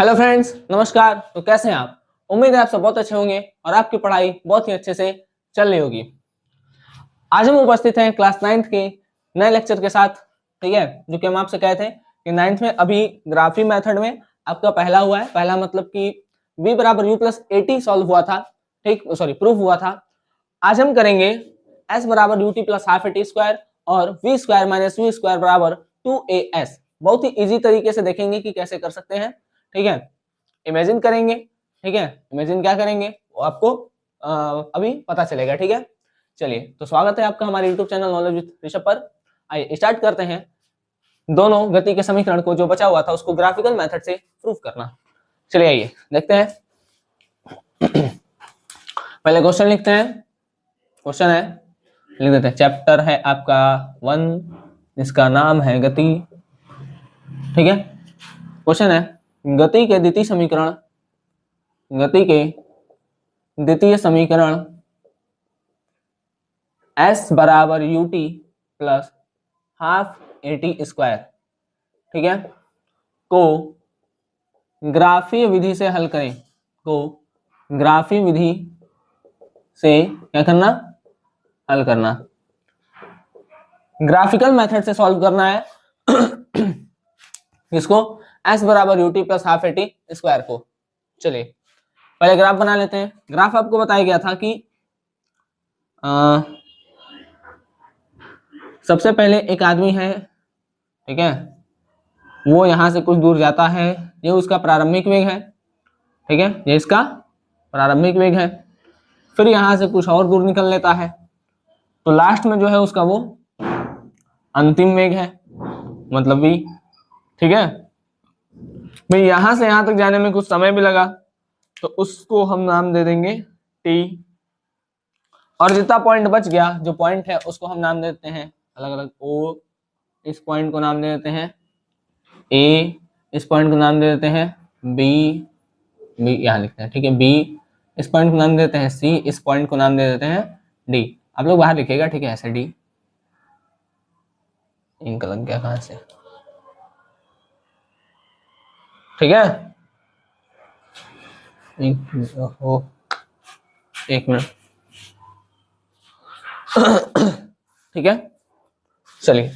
Hello friends, नमस्कार। तो कैसे हैं आप? उम्मीद है आप सब बहुत अच्छे होंगे और आपकी पढ़ाई बहुत ही अच्छे से चल रही होगी। आज हम उपस्थित हैं क्लास 9th के नए लेक्चर के साथ। ठीक है, जो कि हम आपसे कहे थे कि 9th में अभी ग्राफी मेथड में आपका पहला हुआ है। पहला मतलब कि v बराबर u प्लस 80 सॉल्व हुआ था, ठीक, सॉरी प्रूफ हुआ था। आज हम करेंगे s बराबर ut plus half eighty square और v square minus v square बराबर 2as। बहुत ही इजी तरीके से देखेंगे कि कैसे कर सकते हैं। ठीक है, इमेजिन करेंगे। ठीक है, इमेजिन क्या करेंगे वो आपको अभी पता चलेगा। ठीक है, चलिए तो स्वागत है आपका हमारे YouTube channel knowledge with Rishabh पर। आइए स्टार्ट करते हैं। दोनों गति के समीकरण को जो बचा हुआ था उसको ग्राफिकल मेथड से प्रूफ करना। चलिए आइए देखते हैं। पहले क्वेश्चन लिखते हैं। क्वेश्चन है, लिख देते हैं। चैप्टर है आपका 1 जिसका नाम है गति। ठीक है, क्वेश्चन है गति के द्वितीय समीकरण, गति के द्वितीय समीकरण s बराबर ut plus half eighty square, ठीक है, को ग्राफीय विधि से हल करें। को ग्राफीय विधि से क्या करना? हल करना। ग्राफिकल मेथड से सॉल्व करना है इसको s बराबर ut plus half eighty square को। चलिए पहले ग्राफ बना लेते हैं। ग्राफ आपको बताया गया था कि सबसे पहले एक आदमी है, ठीक है, वो यहां से कुछ दूर जाता है, ये उसका प्रारंभिक वेग है। ठीक है, ये इसका प्रारंभिक वेग है। फिर यहां से कुछ और दूर निकल लेता है, तो लास्ट में जो है उसका वो अंतिम वेग है, मतलब v। ठीक है भाई, यहां से यहां तक जाने में कुछ समय भी लगा, तो उसको हम नाम दे देंगे t। और जितना पॉइंट बच गया, जो पॉइंट है उसको हम नाम देते हैं अलग अलग। o, इस पॉइंट को नाम दे देते हैं a, इस पॉइंट को नाम दे देते हैं b, b यहाँ लिखते हैं। ठीक है, b, इस पॉइंट को नाम देते हैं c, इस पॉइंट को नाम दे देते हैं d। आप लोग बाहर लिखिएगा, ठीक है, ऐसे d। इनका लग गया कहां से? ठीक है, एक मिनट। ठीक है, चलिए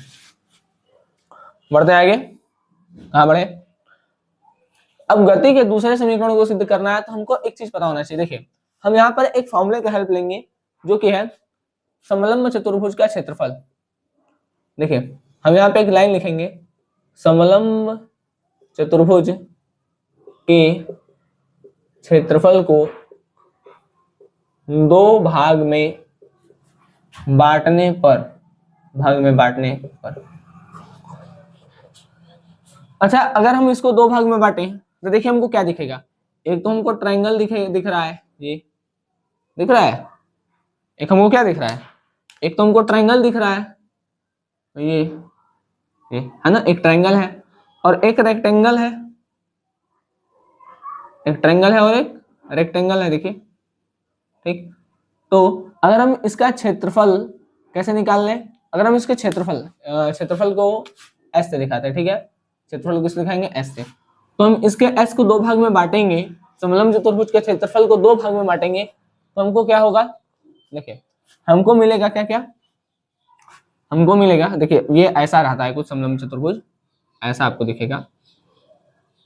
बढ़ते आगे। कहां बढ़े? अब गति के दूसरे समीकरण को सिद्ध करना है तो हमको एक चीज पता होना चाहिए। देखिए, हम यहाँ पर एक फॉर्मूले का हेल्प लेंगे जो कि है समलंब चतुर्भुज का क्षेत्रफल। देखिए, हम यहाँ पे एक लाइन लिखेंगे, समलंब चतुर्भुज के क्षेत्रफल को दो भाग में बांटने पर, अच्छा, अगर हम इसको दो भाग में बांटे तो देखिए हमको क्या दिखेगा। एक तो हमको ट्रायंगल दिख रहा है, ये दिख रहा है। एक हमको क्या दिख रहा है? एक तो हमको ट्रायंगल दिख रहा है, ये है ना, एक ट्रायंगल है और एक रेक्टेंगल है। एक ट्रायंगल है और एक रेक्टेंगल है, देखिए। ठीक, तो अगर हम इसका क्षेत्रफल कैसे निकाल लें? अगर हम इसके क्षेत्रफल को s से दिखाते हैं, ठीक है, क्षेत्रफल को किस दिखाएंगे? s से। तो हम इसके s को दो भाग में बांटेंगे, समलंब चतुर्भुज के क्षेत्रफल को दो भाग में बांटेंगे, तो हमको क्या होगा? देखिए, हमको मिलेगा क्या क्या? हमको मिलेगा, देखिए ये ऐसा रहता है कुछ समलंब चतुर्भुज, ऐसा आपको दिखेगा।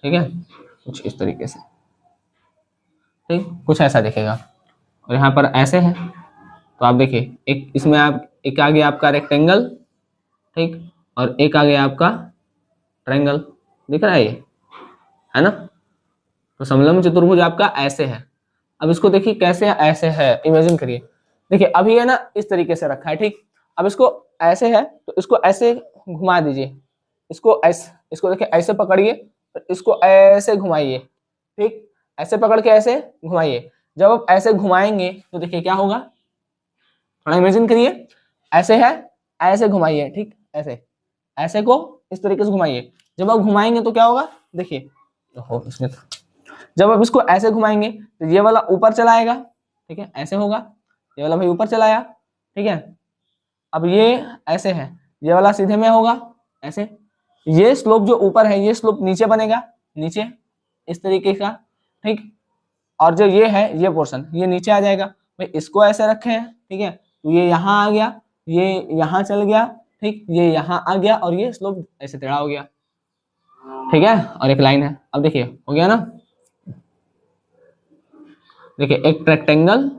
ठीक है, कुछ इस तरीके से, ठीक, कुछ ऐसा दिखेगा। और यहाँ पर ऐसे है, तो आप देखिए, एक इसमें आप एक आ गया आपका रेक्टेंगल, ठीक, और एक आ गया आपका ट्रायंगल, दिख रहा है ये, है ना। तो समलंब चतुर्भुज आपका ऐसे है। अब इसको देखिए कैसे ऐसे है, इमेजिन करिए। देखिए अभी है ना इस तरीके से रखा है, ठीक। अब इसको ऐसे है तो इसको ऐसे घुमा दीजिए, इसको ऐसे, इसको देखिए ऐसे पकड़िए, इसको ऐसे घुमाइए, ठीक, ऐसे पकड़ के ऐसे घुमाइए। जब आप ऐसे घुमाएंगे तो देखिए क्या होगा, थोड़ा इमेजिन करिए। ऐसे है, ऐसे घुमाइए, ठीक, ऐसे, ऐसे को इस तरीके से घुमाइए। जब आप घुमाएंगे तो क्या होगा, देखिए, इसमें जब आप इसको ऐसे घुमाएंगे तो ये वाला ऊपर चला आएगा, ठीक है, ऐसे होगा, ये वाला भाई ऊपर चला आया, ठीक है। अब ये ऐसे है, ये वाला सीधे में होगा ऐसे, ये स्लोप जो ऊपर है ये स्लोप नीचे बनेगा, नीचे, इस तरीके का, ठीक। और जो ये है ये पोर्शन ये नीचे आ जाएगा, भाई इसको ऐसे रखे हैं, ठीक है, तो ये यहाँ आ गया, ये यहाँ चल गया, ठीक, ये यहाँ आ गया और ये स्लोप ऐसे टेढ़ा हो गया, ठीक है, और एक लाइन है। अब देखिए हो गया ना, देखिए एक रेक्टेंगल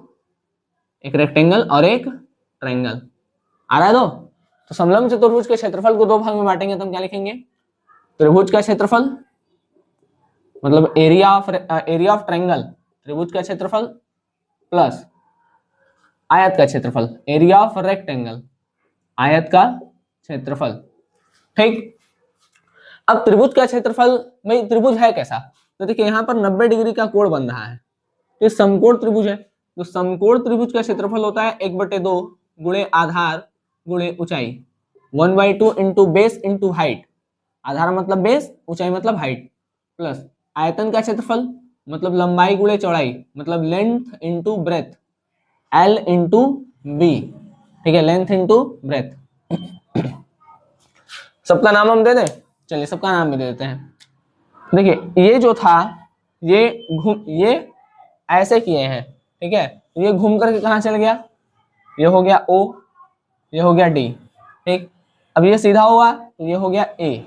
और एक ट्रायंगल आ रहा है। तो समलंब चतुर्भुज के क्षेत्रफल को दो भाग में बांटेंगे तो हम क्या लिखेंगे, त्रिभुज का क्षेत्रफल मतलब एरिया ऑफ ट्रायंगल, त्रिभुज का क्षेत्रफल प्लस आयत का क्षेत्रफल, एरिया ऑफ रेक्टेंगल, आयत का क्षेत्रफल, ठीक। अब त्रिभुज का क्षेत्रफल, भाई त्रिभुज है कैसा, तो देखिए यहाँ पर 90 डिग्री का कोण बन रहा है, तो समकोण त्रिभुज है, तो समकोण त्रिभुज का क्षेत्रफल होता है 1/2 गुणे आधार गुणे ऊंचाई, 1/2 इंटू बेस इंटू हाइट, आधार मतलब बेस, ऊंचाई मतलब हाइट, प्लस आयतन का क्षेत्रफल मतलब लंबाई गुणे चौड़ाई मतलब length into breadth, L into B, ठीक है, लेंथ इंटू ब्रेथ। सबका नाम हम दे दें, चलिए सबका नाम भी दे देते हैं। देखिए ये जो था ये ऐसे किए हैं, ठीक है, ये घूम करके कहाँ चल गया, ये हो गया O, ये हो गया D, ठीक। अब ये सीधा हुआ तो ये हो गया A,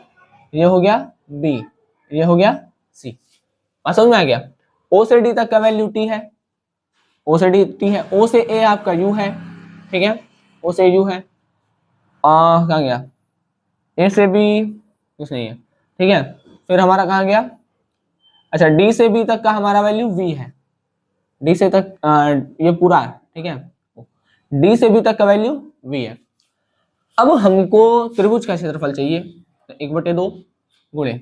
ये हो गया B, ये हो गया C। बात समझ में आ गया। O से D तक का वैल्यू T है, O से D T है, O से A आपका U है, ठीक है, O से U है, कहाँ गया, A से B कुछ नहीं है, ठीक है। फिर हमारा कहाँ गया, अच्छा D से B तक का हमारा वैल्यू V है, D से तक ये पूरा है, ठीक है, D से B तक का वैल्यू V है। अब हमको त्रिभुज का क्षेत्रफल चाहिए, तो 1/2 गुणे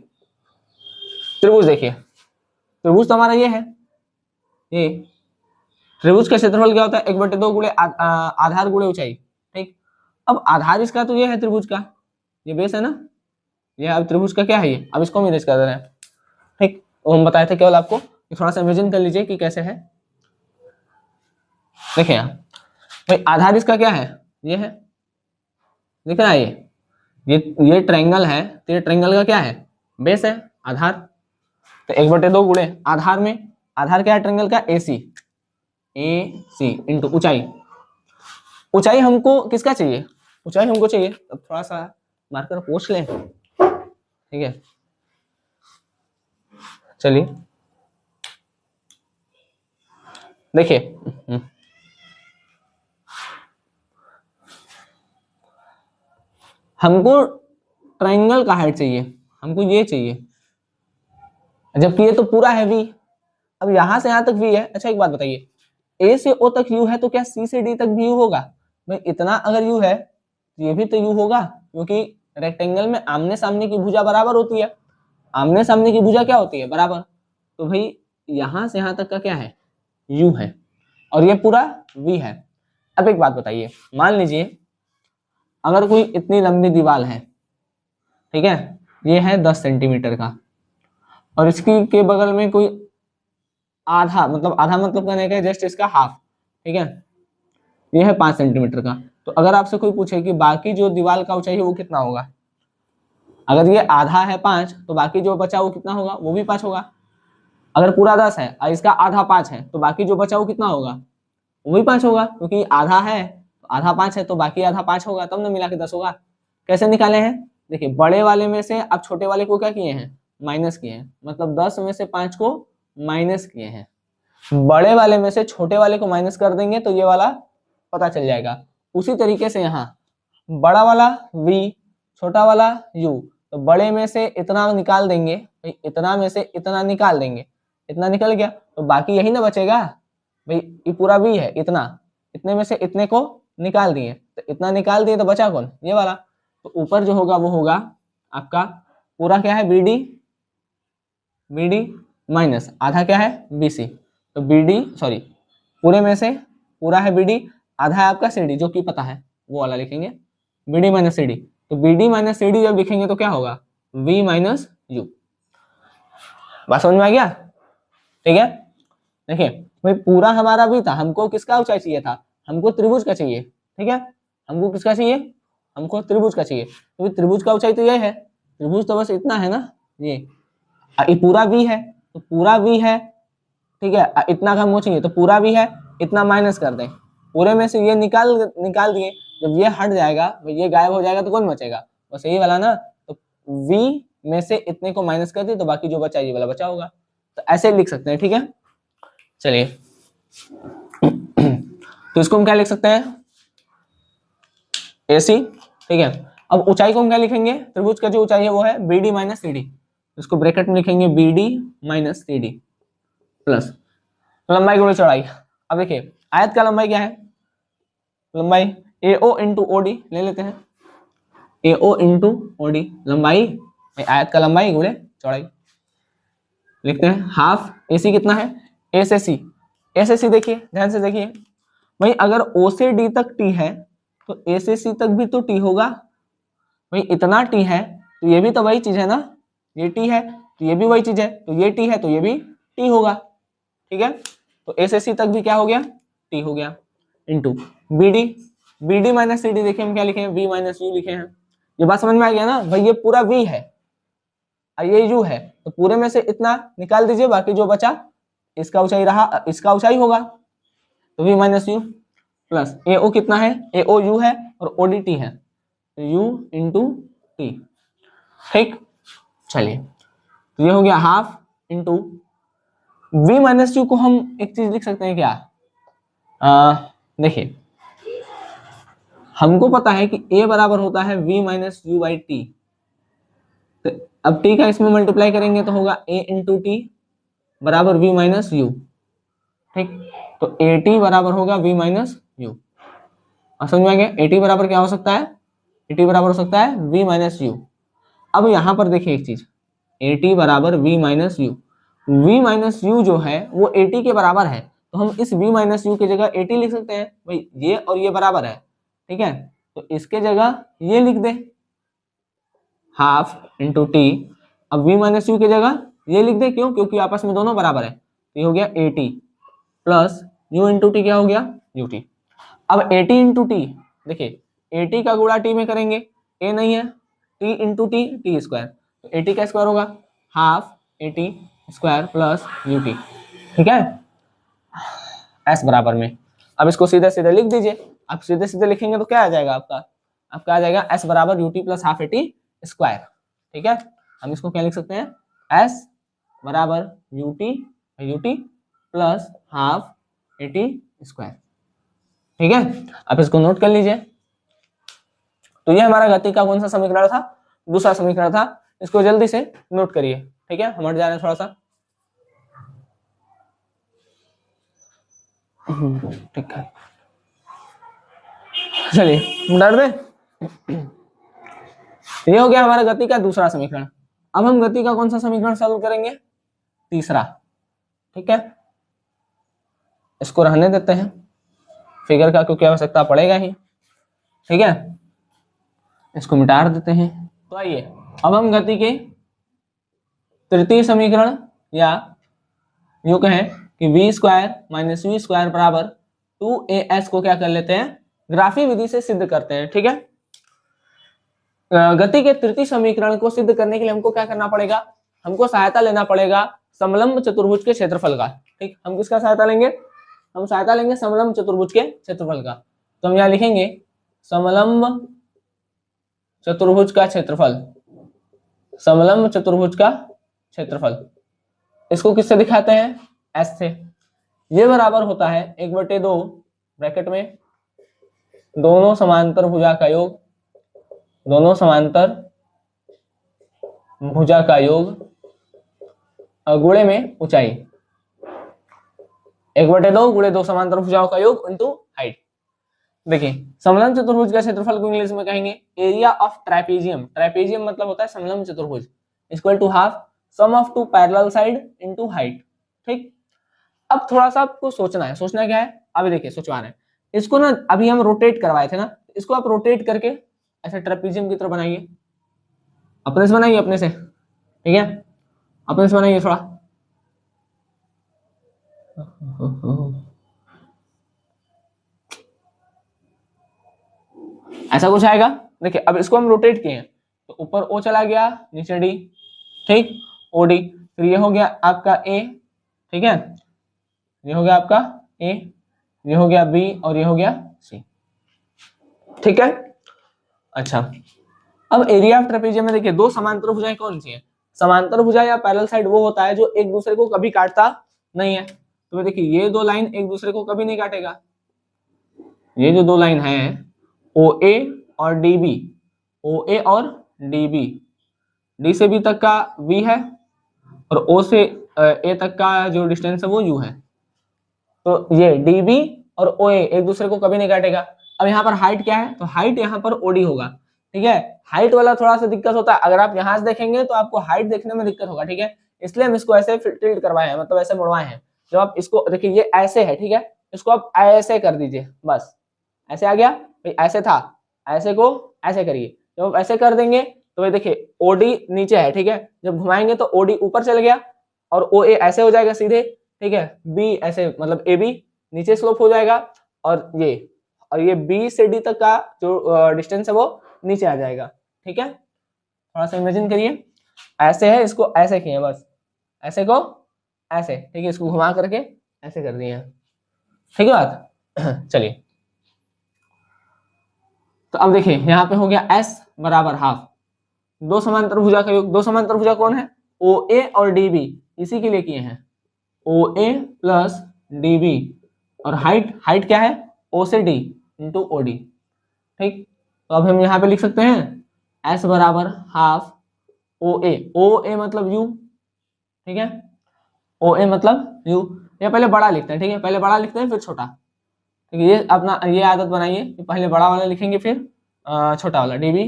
त्रिभुज, देखिए त्रिभुज तो हमारा ये है, ये त्रिभुज का क्षेत्रफल क्या होता है 1/2 गुणे आधार गुणे ऊंचाई, ठीक। अब आधार इसका तो ये है त्रिभुज का, ये बेस है ना, ये अब त्रिभुज का क्या है ये, अब इसको हम इरेज कर दे रहे हैं, ठीक। तो हम बताए थे केवल आपको, थोड़ा सा इमेजिन कर लीजिए कि कैसे है। देखिए यहाँ भाई आधार इसका क्या है, ये है, दिख रहा है ये ट्रायंगल है, तो ये ट्रायंगल का क्या है, बेस है, आधार। तो 1/2 गुणे आधार में, आधार क्या है ट्रायंगल का, AC इंटू ऊंचाई, ऊंचाई हमको किसका चाहिए, ऊंचाई हमको चाहिए, अब थोड़ा सा मार्कर पोंछ लें, ठीक है, चलिए देखिए हमको ट्रायंगल का हाइट चाहिए, हमको ये चाहिए, जबकि ये तो पूरा है V, अब यहां से यहां तक V है। अच्छा एक बात बताइए, A से O तक U है तो क्या C से D तक भी U होगा, भाई इतना अगर U है तो ये भी तो U होगा, क्योंकि रेक्टेंगल में आमने सामने की भुजा बराबर होती है, आमने सामने की भुजा क्या होती है, बराबर। तो भाई यहां से यहां तक का क्या है, U है, और ये पूरा V है। अब एक बात बताइए, मान लीजिए अगर कोई इतनी लंबी दीवार है, ठीक है, ये है 10 सेंटीमीटर का, और इसकी के बगल में कोई आधा मतलब कहने का जस्ट इसका हाफ, ठीक है, ये है 5 सेंटीमीटर का। तो अगर आपसे कोई पूछे कि बाकी जो दीवार का ऊंचाई है वो कितना होगा, अगर ये आधा है 5 तो बाकी जो बचा वो कितना होगा, वो भी 5 होगा। अगर पूरा 10 है और इसका आधा 5 है तो बाकी जो बचा वो कितना होगा, वो भी 5 होगा, क्योंकि आधा है तो आधा 5 है तो बाकी आधा 5 होगा, तब ना मिला के 10 होगा। कैसे निकाले हैं, देखिए बड़े वाले में से आप छोटे वाले को क्या किए हैं, माइनस किए हैं, मतलब 10 में से 5 को माइनस किए हैं, बड़े वाले में से छोटे वाले को माइनस कर देंगे तो ये वाला पता चल जाएगा। उसी तरीके से यहाँ बड़ा वाला V, छोटा वाला U, तो बड़े में से इतना निकाल देंगे, इतना में से इतना निकाल देंगे, इतना निकल गया तो बाकी यही ना बचेगा, भाई ये पूरा V है, इतने में से इतने को निकाल दिए, तो इतना निकाल दिए तो बचा कौन, ये वाला। तो ऊपर जो होगा वो होगा आपका पूरा क्या है BD माइनस आधा क्या है BC, तो पूरे में से पूरा है BD, आधा है आपका CD जो कि पता है, वो वाला लिखेंगे BD माइनस CD। तो BD माइनस CD जब लिखेंगे तो क्या होगा, V माइनस U। बात समझ में आ गया, ठीक है। देखिए भाई पूरा हमारा भी था, हमको किसका ऊंचाई चाहिए था, हमको त्रिभुज का चाहिए, ठीक है, हमको किसका चाहिए, हमको त्रिभुज का चाहिए, तो त्रिभुज का ऊंचाई तो ये है, त्रिभुज तो बस इतना है ना, ये पूरा V है, तो पूरा v है, ठीक है, इतना का हमको चाहिए तो पूरा v है, इतना माइनस कर दें, पूरे में से ये निकाल दिए, जब ये हट जाएगा, ये गायब हो जाएगा तो कौन बचेगा, बस यही वाला ना, तो v में से इतने को माइनस कर दिए तो बाकी जो बचा ये वाला बचा होगा, तो ऐसे लिख सकते हैं, ठीक है। चलिए तो इसको हम क्या लिख सकते हैं, AC, ठीक है। अब ऊंचाई को हम क्या लिखेंगे, त्रिभुज का जो ऊंचाई है वो है BD माइनस CD, इसको ब्रैकेट में लिखेंगे BD माइनस CD प्लस लंबाई गुणे चौड़ाई। अब देखिए आयत का लंबाई क्या है, लंबाई AO इंटू OD ले लेते हैं, AO इंटू OD लंबाई, आयत का लंबाई गुणे चौड़ाई लिखते हैं। हाफ AC कितना है, A से C, A से C देखिए ध्यान से देखिए भाई, अगर O से D तक T है तो A से C तक भी तो T होगा भाई, इतना T है तो ये भी तो वही चीज है ना, ये T है तो ये भी वही चीज है, तो ये T है तो ये भी T होगा, ठीक है। तो A से C तक भी क्या हो गया, T हो गया, इंटू BD माइनस CD देखिए हम क्या लिखे हैं, V माइनस U लिखे हैं। ये बात समझ में आ गया ना भाई, ये पूरा V है और ये U है, तो पूरे में से इतना निकाल दीजिए, बाकी जो बचा इसका ऊंचाई रहा, इसका ऊंचाई होगा, तो V minus U plus AO कितना है, AO U है और OD T है, तो U इंटू T, ठीक। चलिए तो ये हो गया half into V minus U को हम एक चीज लिख सकते हैं क्या, देखिए हमको पता है कि A बराबर होता है V minus U by T, तो अब T का इसमें मल्टीप्लाई करेंगे तो होगा A इंटू T बराबर V माइनस U, ठीक। तो AT बराबर होगा V माइनस U, समझ में आ गया। AT बराबर क्या हो सकता है, AT बराबर हो सकता है V माइनस U। अब यहां पर देखिए एक चीज, AT बराबर V minus U, V minus U जो है वो AT के बराबर है, तो हम इस V माइनस U की जगह AT लिख सकते हैं भाई, ये और ये बराबर है, ठीक है, तो इसके जगह ये लिख दे हाफ इंटू T, अब V माइनस U की जगह ये लिख दे, क्यों, क्योंकि आपस में दोनों बराबर है, तो ये हो गया AT plus U into T क्या हो गया UT। अब AT इंटू T देखिए, AT का गुणा T में करेंगे, A नहीं है, T into T T square, तो AT का स्क्वायर होगा half AT square plus UT, ठीक है, S बराबर में। अब इसको सीधे सीधे लिख दीजिए, आप सीधे सीधे लिखेंगे तो क्या आ जाएगा आपका आ जाएगा S बराबर UT plus half AT square, ठीक है। हम इसको क्या लिख सकते हैं, S बराबर UT plus half AT square, ठीक है। आप इसको नोट कर लीजिए। तो ये हमारा गति का कौन सा समीकरण था, दूसरा समीकरण था, इसको जल्दी से नोट करिए, ठीक है। हम हट जा रहे हैं थोड़ा सा, ठीक है, चलिए डर दे। ये हो गया हमारा गति का दूसरा समीकरण। अब हम गति का कौन सा समीकरण सॉल्व करेंगे, तीसरा, ठीक है। इसको रहने देते हैं फिगर का, क्योंकि आवश्यकता पड़ेगा ही, ठीक है, इसको मिटा देते हैं। तो आइए अब हम गति के तृतीय समीकरण या यूं कहें कि v square minus v square बराबर 2as को क्या कर लेते हैं, ग्राफी विधि से सिद्ध करते हैं, ठीक है। गति के तृतीय समीकरण को सिद्ध करने के लिए हमको क्या करना पड़ेगा, हमको सहायता लेना पड़ेगा समलंब चतुर्भुज के क्षेत्रफल का, ठीक। हम किसका सहायता लेंगे, हम सहायता लेंगे समलंब चतुर्भुज के क्षेत्रफल का। तो हम यहाँ लिखेंगे समलंब चतुर्भुज का क्षेत्रफल, समलंब चतुर्भुज का क्षेत्रफल, इसको किससे दिखाते हैं, S से। ये बराबर होता है 1/2 ब्रैकेट में दोनों समांतर भुजा का योग, दोनों समांतर भुजा का योग गुणे में ऊंचाई, 1/2 गुणे 2 समांतर भुजाओं का योग इंटू हाइट। देखिए समलंब चतुर्भुज का क्षेत्रफल को इंग्लिश में कहेंगे एरिया ऑफ ट्रापेजियम, ट्रापेजियम मतलब होता है समलंब चतुर्भुज, equal to half sum of two parallel side into height, ठीक। अब थोड़ा सा आपको सोचना है, सोचना क्या है, अभी देखिए सोचवा रहे हैं इसको ना, अभी हम रोटेट करवाए थे ना, इसको आप रोटेट करके ऐसे ट्रापेजियम की तरह बनाइए, अपने से बनाइए, अपने से, ठीक है, अपने से बनाइए थोड़ा। ऐसा कुछ आएगा। देखिए अब इसको हम रोटेट किए हैं तो ऊपर O चला गया, नीचे D, ठीक, OD, फिर ये हो गया आपका ए, ठीक है, ये हो गया आपका ए, ये हो गया बी और ये हो गया सी, ठीक है। अच्छा, अब एरिया ऑफ ट्रेपेजियम में देखिए दो समांतर भुजाएं कौन सी है? समांतर भुजा या पैरेलल साइड वो होता है जो एक दूसरे को कभी काटता नहीं है। तो देखिए ये दो लाइन एक दूसरे को कभी नहीं काटेगा। ये जो दो लाइन है ओ ए और डी बी, ओ ए और डी बी, डी से बी तक का v है और ओ से ए तक का जो डिस्टेंस है वो u है। तो ये डी बी और ओ ए एक दूसरे को कभी नहीं काटेगा। अब यहाँ पर हाइट क्या है? तो हाइट यहाँ पर ओडी होगा, ठीक है। हाइट वाला थोड़ा सा दिक्कत होता है, अगर आप यहाँ से देखेंगे तो आपको हाइट देखने में दिक्कत होगा, ठीक है। इसलिए हम इसको ऐसे टिल्ट करवाए हैं, मतलब ऐसे मुड़वाए हैं। जब आप इसको देखिए ये ऐसे है, ठीक है, इसको आप ऐसे कर दीजिए, बस ऐसे आ गया भाई, ऐसे था, ऐसे को ऐसे करिए। जब आप ऐसे कर देंगे तो भाई देखिए ओडी नीचे है, ठीक है, जब घुमाएंगे तो ओडी ऊपर चल गया और ओ ए ऐसे हो जाएगा सीधे, ठीक है, बी ऐसे मतलब ए बी नीचे स्लोप हो जाएगा और ये बी से डी तक का जो डिस्टेंस है वो नीचे आ जाएगा, ठीक है। थोड़ा सा इमेजिन करिए, ऐसे है, इसको ऐसे किए बस, ऐसे को ऐसे, ठीक है, इसको घुमा करके ऐसे कर दिए, ठीक है बात। चलिए, तो अब देखिए यहाँ पे हो गया S बराबर हाफ, दो समांतर भुजा का योग। दो समांतर भुजा कौन है? ओ ए और डी बी, इसी के लिए किए हैं, ओ ए प्लस डी बी, और हाइट क्या है? ओ से डी इंटू ओ डी, ठीक। तो अब हम यहाँ पे लिख सकते हैं S बराबर हाफ ओ ए मतलब U, ठीक है, ओ ए मतलब U। ये पहले बड़ा लिखते हैं, ठीक है, पहले बड़ा लिखते हैं फिर छोटा, ठीक है। ये अपना ये आदत बनाइए कि पहले बड़ा वाला लिखेंगे फिर छोटा वाला, डी बी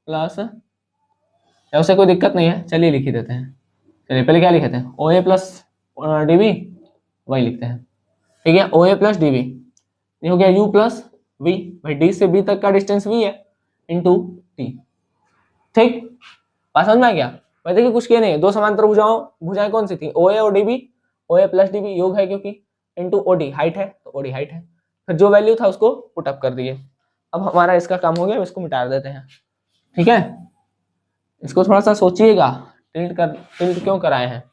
प्लस, या उसे कोई दिक्कत नहीं है, चलिए लिख ही देते हैं। चलिए पहले क्या लिखे थे? ओ ए प्लस डी बी, वही लिखते हैं, ठीक है, ओ ए प्लस डी बी। ये हो गया u प्लस वी, भाई डी से बी तक का डिस्टेंस v है इंटू टी, ठीक। बात समझ में आ गया? भाई देखिए कुछ किया नहीं है, दो समांतर भुजाएं कौन सी थी? ओ ए और डी बी, ओ ए प्लस डी बी योग है क्योंकि, इंटू ओ डी हाइट है, तो ओ डी हाइट है, फिर जो वैल्यू था उसको पुट अप कर दिए। अब हमारा इसका काम हो गया, इसको मिटा देते हैं, ठीक है। इसको थोड़ा सा सोचिएगा, टिल्ट क्यों कराए हैं।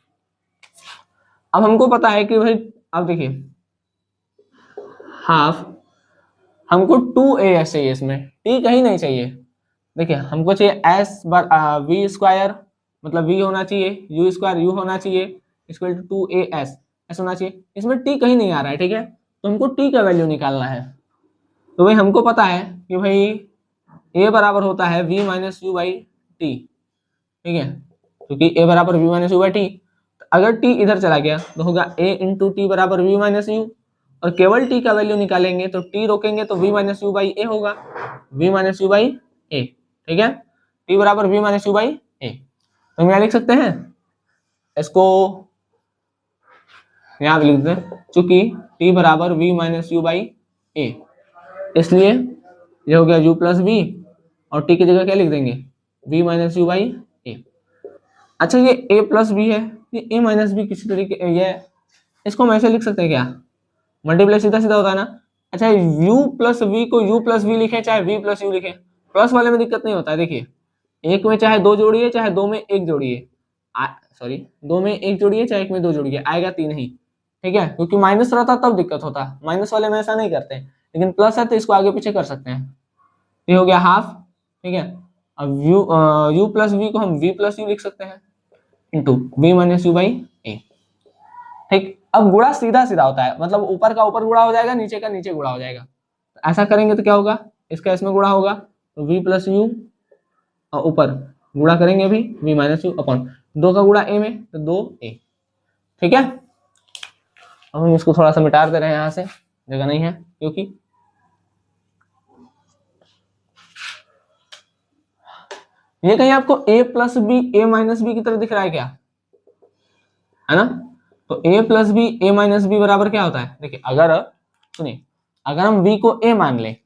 अब हमको पता है कि भाई, अब देखिए हाफ, हमको 2as चाहिए, इसमें t कहीं नहीं चाहिए। देखिए हमको चाहिए s बार v स्क्वायर, मतलब v होना चाहिए, u स्क्वायर u होना चाहिए, इक्वल टू 2as s होना चाहिए। इसमें t कहीं नहीं आ रहा है, ठीक है, तो हमको t का वैल्यू निकालना है। तो भाई हमको पता है कि भाई a बराबर होता है v minus U by T, ठीक है, क्योंकि a बराबर v minus U by T. अगर t इधर चला गया तो होगा a इंटू टी बराबर v माइनस यू, और केवल t का वैल्यू निकालेंगे तो t रोकेंगे तो v माइनस यू बाई ए होगा, v minus U by A, ठीक है, t बराबर v माइनस यू बाई ए। तो हम यहाँ लिख सकते हैं, इसको यहाँ पे लिख देते हैं, चूंकि t बराबर v माइनस यू बाई ए, इसलिए ये हो गया u प्लस v, और t की जगह क्या लिख देंगे? v माइनस यू बाई ए। अच्छा ये a प्लस b है, ये a माइनस b किसी तरीके, ये इसको हम ऐसे लिख सकते हैं क्या? मल्टीप्लाई सीधा सीधा होता है ना। अच्छा u प्लस v को u प्लस v लिखे चाहे v प्लस u लिखे, प्लस वाले में दिक्कत नहीं होता है। देखिए एक में चाहे दो जोड़िए चाहे दो में एक जोड़िए, सॉरी दो में एक जोड़िए चाहे एक में दो जोड़िए, आएगा तीन ही, ठीक है, क्योंकि माइनस रहता तब दिक्कत होता, माइनस वाले में ऐसा नहीं करते, लेकिन प्लस है तो इसको आगे पीछे कर सकते हैं। ये हो गया हाफ, ठीक है। अब u प्लस v को हम v प्लस u लिख सकते हैं into v minus U by A, ठीक। अब गुणा सीधा सीधा होता है, मतलब ऊपर का ऊपर गुणा हो जाएगा, नीचे का नीचे गुणा हो जाएगा। तो ऐसा करेंगे तो क्या होगा? इसका इसमें गुणा होगा तो v प्लस यू, और ऊपर गुणा करेंगे भी v माइनस यू अपॉन दो का गुणा a में तो दो a, ठीक है। अब हम इसको थोड़ा सा मिटा दे रहे हैं, यहाँ से जगह नहीं है क्योंकि ये कहीं आपको a plus b a minus b की तरह दिख रहा है क्या? है ना। तो a plus b a minus b बराबर क्या होता है? देखिए अगर सुनिए, अगर हम v को a मान लें,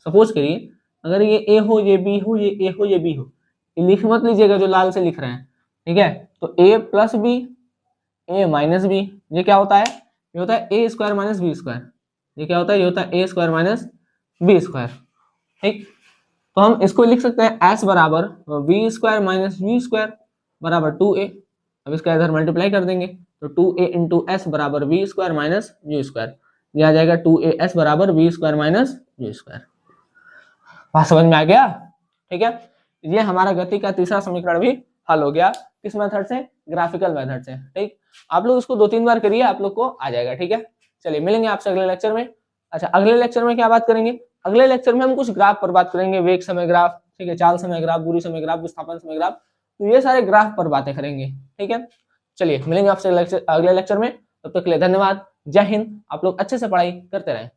सपोज करिए अगर ये a हो ये b हो ये a हो ये b हो, ये लिख मत लीजिएगा जो लाल से लिख रहे हैं, ठीक है। तो a plus b a minus b, ये क्या होता है? ये होता है a square minus b square. ये क्या होता है? ये होता है a square minus b square, ठीक। तो हम इसको लिख सकते हैं एस बराबर v square minus v square बराबर 2a। अब इसका इधर मल्टीप्लाई कर देंगे तो 2a इंटू एस बराबर v square minus mu square, ये आ जाएगा 2as बराबर v square minus mu square. बात समझ में आ गया? ठीक है, ये हमारा गति का तीसरा समीकरण भी हल हो गया। किस मेथड से? ग्राफिकल मेथड से। ठीक, आप लोग इसको 2-3 बार करिए, आप लोग को आ जाएगा। ठीक है, चलिए मिलेंगे आपसे अगले लेक्चर में। अच्छा, अगले लेक्चर में क्या बात करेंगे? अगले लेक्चर में हम कुछ ग्राफ पर बात करेंगे, वेग समय ग्राफ, ठीक है, चाल समय ग्राफ, दूरी समय ग्राफ, विस्थापन समय ग्राफ, तो ये सारे ग्राफ पर बातें करेंगे। ठीक है, चलिए मिलेंगे आपसे अगले लेक्चर में। तब तक के लिए धन्यवाद, जय हिंद। आप लोग अच्छे से पढ़ाई करते रहें।